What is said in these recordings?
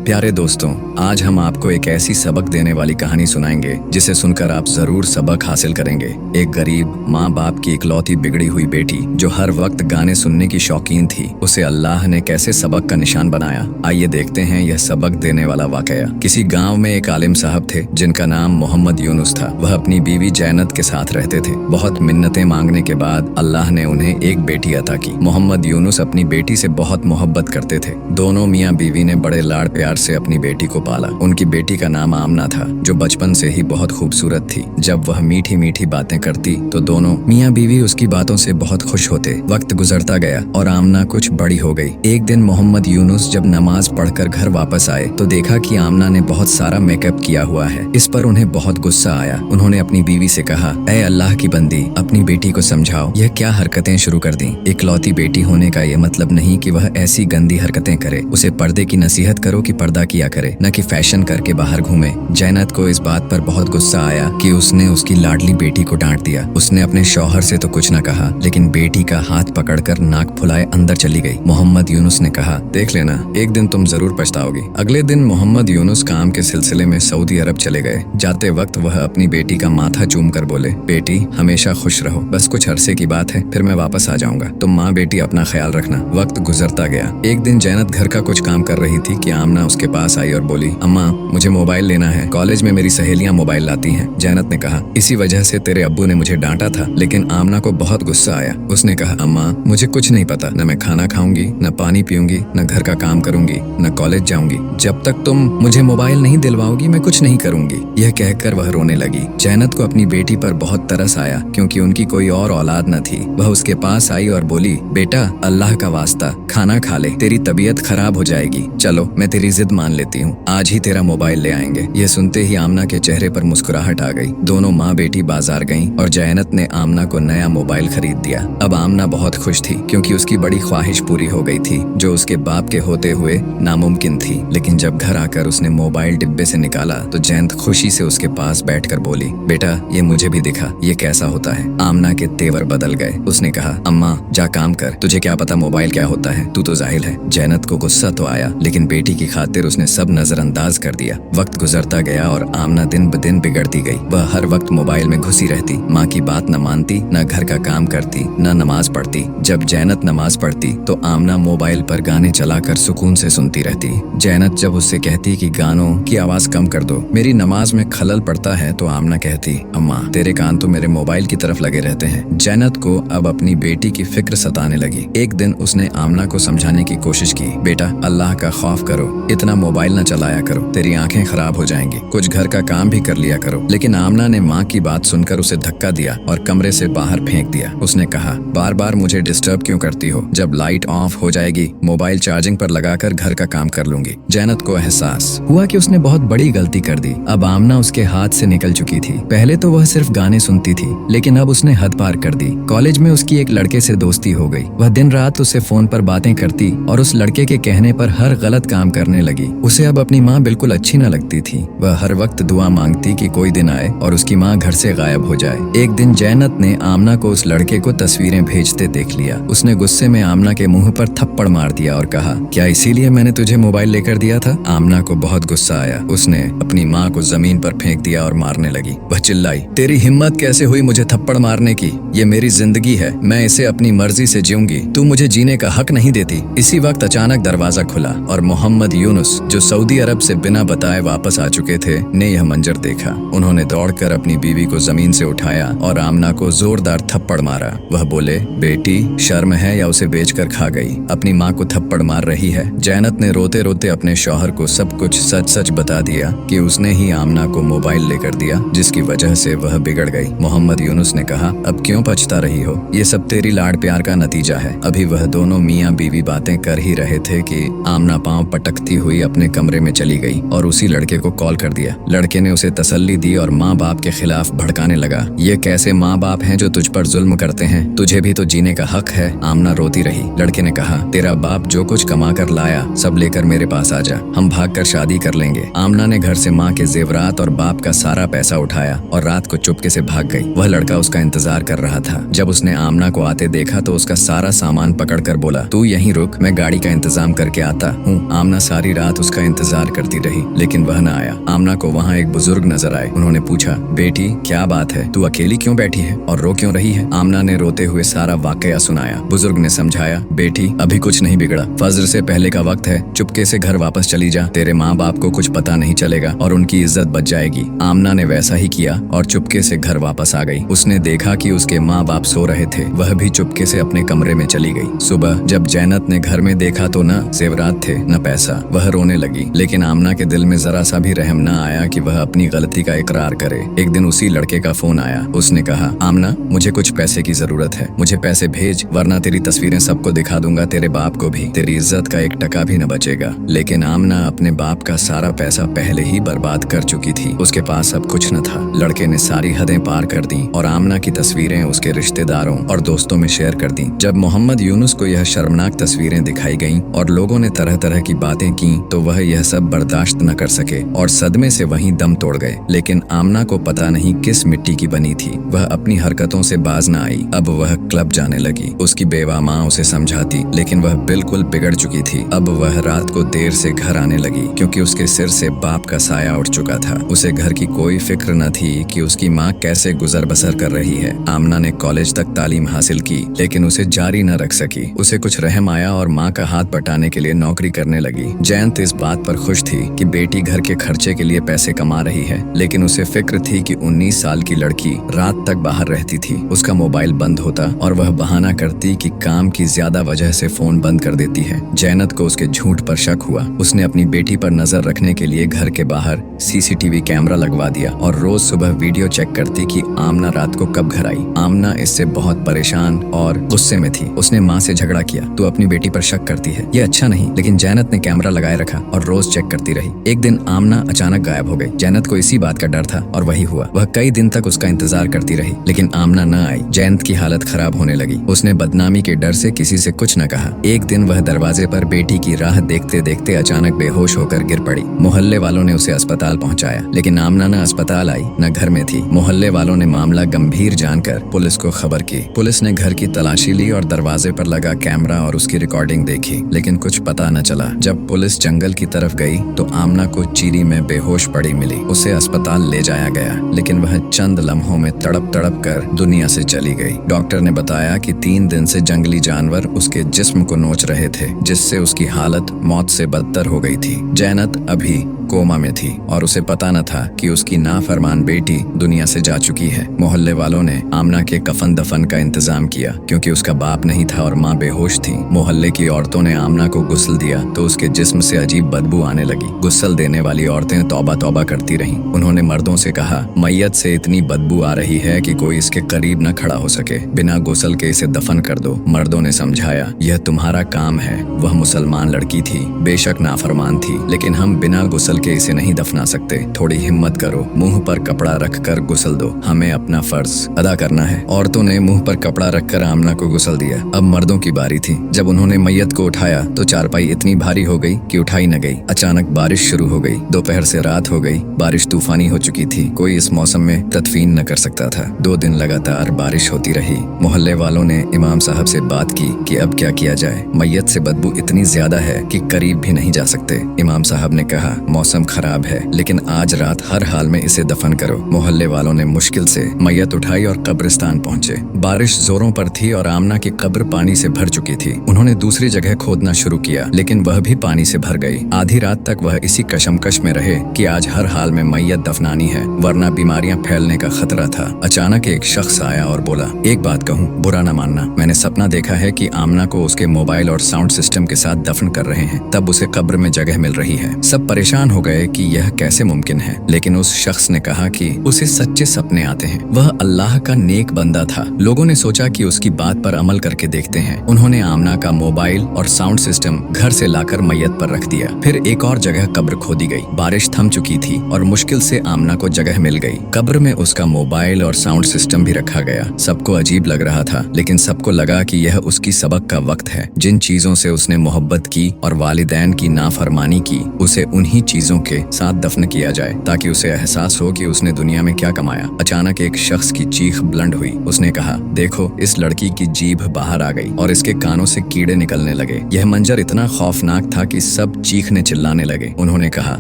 प्यारे दोस्तों, आज हम आपको एक ऐसी सबक देने वाली कहानी सुनाएंगे जिसे सुनकर आप जरूर सबक हासिल करेंगे। एक गरीब माँ बाप की इकलौती बिगड़ी हुई बेटी जो हर वक्त गाने सुनने की शौकीन थी, उसे अल्लाह ने कैसे सबक का निशान बनाया। आइए देखते हैं यह सबक देने वाला वाकया। किसी गांव में एक आलिम साहब थे जिनका नाम मोहम्मद यूनुस था। वह अपनी बीवी जैनत के साथ रहते थे। बहुत मिन्नतें मांगने के बाद अल्लाह ने उन्हें एक बेटी अता की। मोहम्मद यूनुस अपनी बेटी से बहुत मोहब्बत करते थे। दोनों मियाँ बीवी ने बड़े लाड़ प्यार से अपनी बेटी को पाला। उनकी बेटी का नाम आमना था, जो बचपन से ही बहुत खूबसूरत थी। जब वह मीठी मीठी बातें करती तो दोनों मियाँ बीवी उसकी बातों से बहुत खुश होते। वक्त गुजरता गया और आमना कुछ बड़ी हो गई। एक दिन मोहम्मद यूनुस जब नमाज पढ़कर घर वापस आए तो देखा कि आमना ने बहुत सारा मेकअप किया हुआ है। इस पर उन्हें बहुत गुस्सा आया। उन्होंने अपनी बीवी से कहा, ऐ अल्लाह की बंदी, अपनी बेटी को समझाओ, यह क्या हरकतें शुरू कर दी। इकलौती बेटी होने का ये मतलब नहीं कि वह ऐसी गंदी हरकतें करे। उसे पर्दे की नसीहत करो कि पर्दा किया करे, न कि फैशन करके बाहर घूमे। जैनत को इस बात पर बहुत गुस्सा आया कि उसने उसकी लाडली बेटी को डांट दिया। उसने अपने शौहर से तो कुछ न कहा, लेकिन बेटी का हाथ पकड़कर नाक फुलाए अंदर चली गई। मोहम्मद यूनुस ने कहा, देख लेना, एक दिन तुम जरूर पछताओगी। अगले दिन मोहम्मद यूनुस काम के सिलसिले में सऊदी अरब चले गए। जाते वक्त वह अपनी बेटी का माथा चूम कर बोले, बेटी हमेशा खुश रहो, बस कुछ अरसे की बात है, फिर मैं वापस आ जाऊंगा। तुम माँ बेटी अपना ख्याल रखना। वक्त गुजरता गया। एक दिन जैनत घर का कुछ काम कर रही थी कि आमना उसके पास आई और बोली, अम्मा मुझे मोबाइल लेना है, कॉलेज में मेरी सहेलियां मोबाइल लाती हैं। जैनत ने कहा, इसी वजह से तेरे अब्बू ने मुझे डांटा था। लेकिन आमना को बहुत गुस्सा आया। उसने कहा, अम्मा मुझे कुछ नहीं पता, न मैं खाना खाऊंगी, न पानी पीऊंगी, न घर का काम करूंगी, न कॉलेज जाऊंगी। जब तक तुम मुझे मोबाइल नहीं दिलवाओगी मैं कुछ नहीं करूंगी। यह कहकर वह रोने लगी। जैनत को अपनी बेटी पर बहुत तरस आया क्योंकि उनकी कोई और औलाद न थी। वह उसके पास आई और बोली, बेटा अल्लाह का वास्ता खाना खा ले, तेरी तबीयत खराब हो जाएगी। चलो मैं तेरी जिद मान लेती हूँ, आज ही तेरा मोबाइल ले आएंगे। यह सुनते ही आमना के चेहरे पर मुस्कुराहट आ गई। दोनों माँ बेटी बाजार गईं और जैनत ने आमना को नया मोबाइल खरीद दिया। अब आमना बहुत खुश थी क्योंकि उसकी बड़ी ख्वाहिश पूरी हो गई थी जो उसके बाप के होते हुए नामुमकिन थी। लेकिन जब घर आकर उसने मोबाइल डिब्बे से निकाला तो जैनत खुशी से उसके पास बैठकर बोली, बेटा ये मुझे भी दिखा, ये कैसा होता है। आमना के तेवर बदल गए। उसने कहा, अम्मा जा काम कर, तुझे क्या पता मोबाइल क्या होता है, तू तो जाहिल है। जैनत को गुस्सा तो आया, लेकिन बेटी की खातिर उसने सब नजरअंदाज कर दिया। वक्त गुजरता गया और आमना दिन ब दिन बिगड़ती गई। वह हर वक्त मोबाइल में घुसी रहती, माँ की बात न मानती, न घर का काम करती, न नमाज पढ़ती। जब जैनत नमाज पढ़ती तो आमना मोबाइल पर गाने चलाकर सुकून से सुनती रहती। जैनत जब उससे कहती कि गानों की आवाज कम कर दो, मेरी नमाज में खलल पड़ता है, तो आमना कहती, अम्मा तेरे कान तो मेरे मोबाइल की तरफ लगे रहते हैं। जैनत को अब अपनी बेटी की फिक्र सताने लगी। एक दिन उसने आमना को समझाने की कोशिश की, बेटा अल्लाह का खौफ करो, इतना मोबाइल न चलाया करो, तेरी आंखें खराब हो जाएंगी, कुछ घर का काम भी कर लिया करो। लेकिन आमना ने माँ की बात सुनकर उसे धक्का दिया और कमरे से बाहर फेंक दिया। उसने कहा, बार बार मुझे डिस्टर्ब क्यों करती हो, जब लाइट ऑफ हो जाएगी मोबाइल चार्जिंग पर लगाकर घर का काम कर लूंगी। जैनत को एहसास हुआ कि उसने बहुत बड़ी गलती कर दी। अब आमना उसके हाथ से निकल चुकी थी। पहले तो वह सिर्फ गाने सुनती थी, लेकिन अब उसने हद पार कर दी। कॉलेज में उसकी एक लड़के से दोस्ती हो गई। वह दिन रात उससे फोन पर बातें करती और उस लड़के के कहने पर हर गलत काम करने लगी। उसे अब अपनी माँ बिल्कुल अच्छी न लगती थी। वह हर वक्त दुआ मांगती कि कोई दिन आए और उसकी माँ घर से गायब हो जाए। एक दिन जैनत ने आमना को उस लड़के को तस्वीरें भेजते देख लिया। उसने गुस्से में आमना के मुंह पर थप्पड़ मार दिया और कहा, क्या इसीलिए मैंने तुझे मोबाइल लेकर दिया था। आमना को बहुत गुस्सा आया। उसने अपनी माँ को जमीन पर फेंक दिया और मारने लगी। वह चिल्लाई, तेरी हिम्मत कैसे हुई मुझे थप्पड़ मारने की, ये मेरी जिंदगी है, मैं इसे अपनी मर्जी से जीऊंगी, तू मुझे जीने का हक नहीं देती। इसी वक्त अचानक दरवाजा खुला और मोहम्मद यूनुस जो सऊदी अरब से बिना बताए वापस आ चुके थे ने यह मंजर देखा। उन्होंने दौड़कर अपनी बीवी को जमीन से उठाया और आमना को जोरदार थप्पड़ मारा। वह बोले, बेटी शर्म है या उसे बेचकर खा गई, अपनी माँ को थप्पड़ मार रही है। जैनत ने रोते रोते अपने शौहर को सब कुछ सच सच बता दिया कि उसने ही आमना को मोबाइल लेकर दिया, जिसकी वजह से वह बिगड़ गई। मोहम्मद यूनुस ने कहा, अब क्यों पछता रही हो, ये सब तेरी लाड़ प्यार का नतीजा है। अभी वह दोनों मियाँ बीवी बातें कर ही रहे थे कि आमना पांव पटकती हुई अपने कमरे में चली गई और उसी लड़के को कॉल कर दिया। लड़के ने उसे तसल्ली दी और माँ बाप के खिलाफ भड़काने लगा। ये कैसे माँ बाप हैं जो तुझ पर जुल्म करते हैं, तुझे भी तो जीने का हक है। आमना रोती रही। लड़के ने कहा, तेरा बाप जो कुछ कमा कर लाया सब लेकर मेरे पास आ जा, हम भाग कर शादी कर लेंगे। आमना ने घर से माँ के जेवरात और बाप का सारा पैसा उठाया और रात को चुपके से भाग गई। वह लड़का उसका इंतजार कर रहा था। जब उसने आमना को आते देखा तो उसका सारा सामान पकड़कर बोला, तू यहीं रुक, मैं गाड़ी का इंतजाम करके आता हूँ। आमना सारी सारी रात उसका इंतजार करती रही, लेकिन वह न आया। आमना को वहाँ एक बुजुर्ग नजर आए। उन्होंने पूछा, बेटी क्या बात है, तू अकेली क्यों बैठी है और रो क्यों रही है? आमना ने रोते हुए सारा वाकया सुनाया। बुजुर्ग ने समझाया, बेटी अभी कुछ नहीं बिगड़ा, फज्र से पहले का वक्त है, चुपके से घर वापस चली जा, तेरे माँ बाप को कुछ पता नहीं चलेगा और उनकी इज्जत बच जाएगी। आमना ने वैसा ही किया और चुपके से घर वापस आ गई। उसने देखा कि उसके माँ बाप सो रहे थे, वह भी चुपके से अपने कमरे में चली गई। सुबह जब जैनत ने घर में देखा तो न जेवरात थे न पैसा। वह रोने लगी, लेकिन आमना के दिल में जरा सा भी रहम न आया कि वह अपनी गलती का इकरार करे। एक दिन उसी लड़के का फोन आया। उसने कहा, आमना मुझे कुछ पैसे की जरूरत है, मुझे पैसे भेज वरना तेरी तस्वीरें सबको दिखा दूंगा, तेरे बाप को भी, तेरी इज्जत का एक टका भी न बचेगा। लेकिन आमना अपने बाप का सारा पैसा पहले ही बर्बाद कर चुकी थी, उसके पास अब कुछ न था। लड़के ने सारी हदें पार कर दी और आमना की तस्वीरें उसके रिश्तेदारों और दोस्तों में शेयर कर दी। जब मोहम्मद यूनुस को यह शर्मनाक तस्वीरें दिखाई गईं और लोगों ने तरह तरह की बातें की तो वह यह सब बर्दाश्त न कर सके और सदमे से वहीं दम तोड़ गए। लेकिन आमना को पता नहीं किस मिट्टी की बनी थी, वह अपनी हरकतों से बाज न आई। अब वह क्लब जाने लगी। उसकी बेवा माँ उसे समझाती, लेकिन वह बिल्कुल बिगड़ चुकी थी। अब वह रात को देर से घर आने लगी क्योंकि उसके सिर से बाप का साया उठ चुका था। उसे घर की कोई फिक्र न थी कि उसकी माँ कैसे गुजर बसर कर रही है। आमना ने कॉलेज तक तालीम हासिल की, लेकिन उसे जारी न रख सकी। उसे कुछ रहम आया और माँ का हाथ बटाने के लिए नौकरी करने लगी। जयंत इस बात पर खुश थी कि बेटी घर के खर्चे के लिए पैसे कमा रही है, लेकिन उसे फिक्र थी कि 19 साल की लड़की रात तक बाहर रहती थी। उसका मोबाइल बंद होता और वह बहाना करती कि काम की ज्यादा वजह से फोन बंद कर देती है। जैनत को उसके झूठ पर शक हुआ। उसने अपनी बेटी पर नजर रखने के लिए घर के बाहर सीसीटीवी कैमरा लगवा दिया और रोज सुबह वीडियो चेक करती कि आमना रात को कब घर आई। आमना इससे बहुत परेशान और गुस्से में थी। उसने माँ से झगड़ा किया, तू अपनी बेटी पर शक करती है, ये अच्छा नहीं। लेकिन जैनत ने कैमरा लगाए रखा और रोज चेक करती रही। एक दिन आमना अचानक गायब हो गई। जैनत को इसी बात का डर था और वही हुआ। वह कई दिन तक उसका इंतजार करती रही, लेकिन आमना न आई। जैनत की हालत खराब होने लगी। उसने बदनामी के डर से किसी से कुछ न कहा। एक दिन वह दरवाजे पर बेटी की राह देखते देखते अचानक बेहोश होकर गिर पड़ी। मोहल्ले वालों ने उसे अस्पताल पहुंचाया, लेकिन आमना न अस्पताल आई न घर में थी। मोहल्ले वालों ने मामला गंभीर जानकर पुलिस को खबर की। पुलिस ने घर की तलाशी ली और दरवाजे पर लगा कैमरा और उसकी रिकॉर्डिंग देखी, लेकिन कुछ पता न चला। जब पुलिस जंगल की तरफ गई तो आमना को चीरी में बेहोश पड़ी मिली। उसे अस्पताल ले जाया गया, लेकिन वह चंद लम्हों में तड़प तड़प कर दुनिया से चली गई। डॉक्टर ने बताया कि 3 दिन से जंगली जानवर उसके जिस्म को नोच रहे थे, जिससे उसकी हालत मौत से बदतर हो गई थी। जैनत अभी कोमा में थी और उसे पता न था कि उसकी नाफरमान बेटी दुनिया से जा चुकी है। मोहल्ले वालों ने आमना के कफन दफन का इंतजाम किया क्योंकि उसका बाप नहीं था और माँ बेहोश थी। मोहल्ले की औरतों ने आमना को गुस्ल दिया तो उसके जिस्म से अजीब बदबू आने लगी। गुस्ल देने वाली औरतें तौबा तौबा करती रहीं। उन्होंने मर्दों से कहा, मैयत से इतनी बदबू आ रही है कि कोई इसके करीब न खड़ा हो सके, बिना गुस्ल के इसे दफन कर दो। मर्दों ने समझाया, यह तुम्हारा काम है। वह मुसलमान लड़की थी, बेशक नाफरमान थी, लेकिन हम बिना गुस्ल के इसे नहीं दफना सकते। थोड़ी हिम्मत करो, मुंह पर कपड़ा रखकर गुस्ल दो, हमें अपना फर्ज अदा करना है। औरतों ने मुंह पर कपड़ा रखकर आमना को गुस्ल दिया। अब मर्दों की बारी थी। जब उन्होंने मैयत को उठाया तो चारपाई इतनी भारी हो गई कि उठाई न गई। अचानक बारिश शुरू हो गई। दोपहर से रात हो गई। बारिश तूफानी हो चुकी थी। कोई इस मौसम में तदफीन न कर सकता था। 2 दिन लगातार बारिश होती रही। मोहल्ले वालों ने इमाम साहब से बात की कि अब क्या किया जाए। मैयत से बदबू इतनी ज्यादा है कि करीब भी नहीं जा सकते। इमाम साहब ने कहा, मौसम खराब है, लेकिन आज रात हर हाल में इसे दफन करो। मोहल्ले वालों ने मुश्किल से मैयत उठाई और कब्रिस्तान पहुंचे। बारिश जोरों पर थी और आमना की कब्र पानी से भर चुकी थी। उन्होंने दूसरी जगह खोदना शुरू किया, लेकिन वह भी पानी से भर गई। आधी रात तक वह इसी कशमकश में रहे कि आज हर हाल में मैयत दफनानी है, वरना बीमारियां फैलने का खतरा था। अचानक एक शख्स आया और बोला, एक बात कहूँ, बुरा न मानना, मैंने सपना देखा है कि आमना को उसके मोबाइल और साउंड सिस्टम के साथ दफन कर रहे हैं, तब उसे कब्र में जगह मिल रही है। सब परेशान हो गए कि यह कैसे मुमकिन है, लेकिन उस शख्स ने कहा कि उसे सच्चे सपने आते हैं। वह अल्लाह का नेक बंदा था। लोगों ने सोचा कि उसकी बात पर अमल करके देखते हैं। उन्होंने आमना का मोबाइल और साउंड सिस्टम घर से लाकर मैयत पर रख दिया। फिर एक और जगह कब्र खोदी गई। बारिश थम चुकी थी और मुश्किल से आमना को जगह मिल गई। कब्र में उसका मोबाइल और साउंड सिस्टम भी रखा गया। सबको अजीब लग रहा था, लेकिन सबको लगा कि यह उसकी सबक का वक्त है। जिन चीजों से उसने मोहब्बत की और वालिदैन की नाफरमानी की, उसे उन्हीं चीजों चीजों के साथ दफन किया जाए ताकि उसे एहसास हो कि उसने दुनिया में क्या कमाया। अचानक एक शख्स की चीख बुलंद हुई। उसने कहा, देखो, इस लड़की की जीभ बाहर आ गई और इसके कानों से कीड़े निकलने लगे। यह मंजर इतना खौफनाक था कि सब चीखने चिल्लाने लगे। उन्होंने कहा,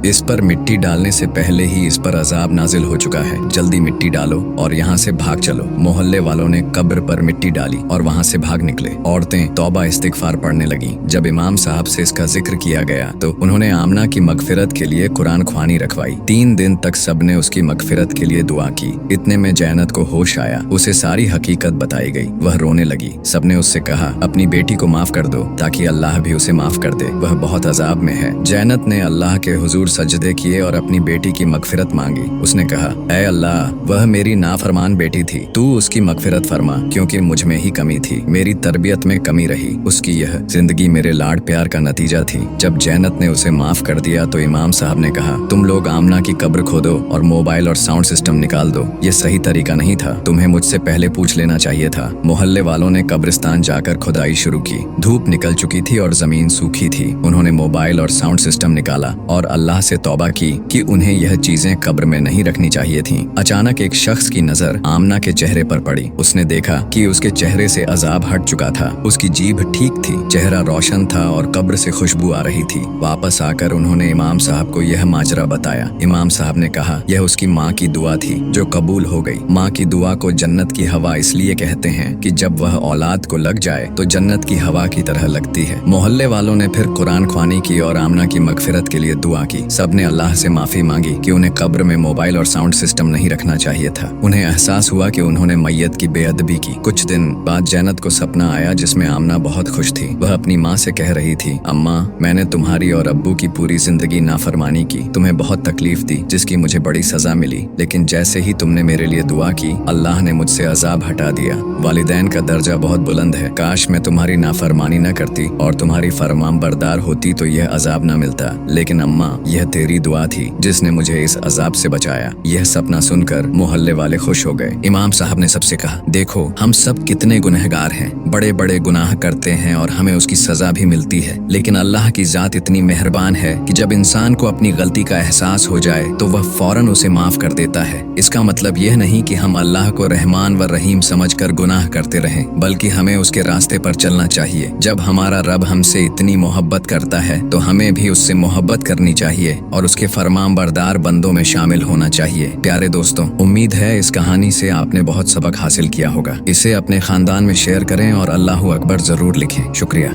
इस पर मिट्टी डालने से पहले ही इस पर अजाब नाजिल हो चुका है। जल्दी मिट्टी डालो और यहाँ से भाग चलो। मोहल्ले वालों ने कब्र पर मिट्टी डाली और वहाँ से भाग निकले। औरतें तौबा इस्तिगफार पढ़ने लगी। जब इमाम साहब से इसका जिक्र किया गया तो उन्होंने आमना की मगफिरत के लिए कुरान ख्वानी रखवाई। 3 दिन तक सबने उसकी मगफिरत के लिए दुआ की। इतने में जैनत को होश आया। उसे सारी हकीकत बताई गई। वह रोने लगी। सबने उससे कहा, अपनी बेटी को माफ कर दो ताकि अल्लाह भी उसे माफ कर दे, वह बहुत अजाब में है। जैनत ने अल्लाह के हुजूर सजदे किए और अपनी बेटी की मगफिरत मांगी। उसने कहा, ऐ अल्लाह, वह मेरी नाफरमान बेटी थी, तू उसकी मगफिरत फरमा, क्योंकि मुझ में ही कमी थी, मेरी तरबियत में कमी रही। उसकी यह जिंदगी मेरे लाड प्यार का नतीजा थी। जब जैनत ने उसे माफ कर दिया तो इमाम साहब ने कहा, तुम लोग आमना की कब्र खोदो और मोबाइल और साउंड सिस्टम निकाल दो। ये सही तरीका नहीं था, तुम्हें मुझसे पहले पूछ लेना चाहिए था। मोहल्ले वालों ने कब्रिस्तान जाकर खुदाई शुरू की। धूप निकल चुकी थी और जमीन सूखी थी। उन्होंने मोबाइल और साउंड सिस्टम निकाला और अल्लाह से तौबा की कि उन्हें यह चीजें कब्र में नहीं रखनी चाहिए थीं। अचानक एक शख्स की नजर आमना के चेहरे पर पड़ी। उसने देखा कि उसके चेहरे से अजाब हट चुका था। उसकी जीभ ठीक थी, चेहरा रोशन था और कब्र से खुशबू आ रही थी। वापस आकर उन्होंने इमाम साहब को यह माजरा बताया। इमाम साहब ने कहा, यह उसकी माँ की दुआ थी जो कबूल हो गई। माँ की दुआ को जन्नत की हवा इसलिए कहते हैं कि जब वह औलाद को लग जाए तो जन्नत की हवा की तरह लगती है। मोहल्ले वालों ने फिर कुरान ख्वानी की और आमना की मगफिरत के लिए दुआ की। सबने अल्लाह से माफी मांगी कि उन्हें कब्र में मोबाइल और साउंड सिस्टम नहीं रखना चाहिए था। उन्हें एहसास हुआ कि उन्होंने मैयत की बेअदबी की। कुछ दिन बाद जैनत को सपना आया जिसमें आमना बहुत खुश थी। वह अपनी माँ से कह रही थी, अम्मा, मैंने तुम्हारी और अब्बू की पूरी जिंदगी नाफरमानी की, तुम्हें बहुत तकलीफ दी, जिसकी मुझे बड़ी सजा मिली, लेकिन जैसे ही तुमने मेरे लिए दुआ की, अल्लाह ने मुझसे अजाब हटा दिया। वालिदैन का दर्जा बहुत बुलंद है। काश मैं तुम्हारी नाफरमानी न करती और तुम्हारी फरमान बरदार होती तो यह अजाब न मिलता, लेकिन अम्मा, यह तेरी दुआ थी जिसने मुझे इस अजाब से बचाया। यह सपना सुनकर मोहल्ले वाले खुश हो गए। इमाम साहब ने सबसे कहा, देखो, हम सब कितने गुनहगार हैं, बड़े बड़े गुनाह करते हैं और हमें उसकी सजा भी मिलती है, लेकिन अल्लाह की जात इतनी मेहरबान है कि जब इंसान को अपनी गलती का एहसास हो जाए तो वह फौरन उसे माफ कर देता है। इसका मतलब यह नहीं कि हम अल्लाह को रहमान व रहीम समझकर गुनाह करते रहें, बल्कि हमें उसके रास्ते पर चलना चाहिए। जब हमारा रब हमसे इतनी मोहब्बत करता है तो हमें भी उससे मोहब्बत करनी चाहिए और उसके फरमान बरदार बंदों में शामिल होना चाहिए। प्यारे दोस्तों, उम्मीद है इस कहानी से आपने बहुत सबक हासिल किया होगा। इसे अपने खानदान में शेयर करें और अल्लाहू अकबर जरूर लिखें। शुक्रिया।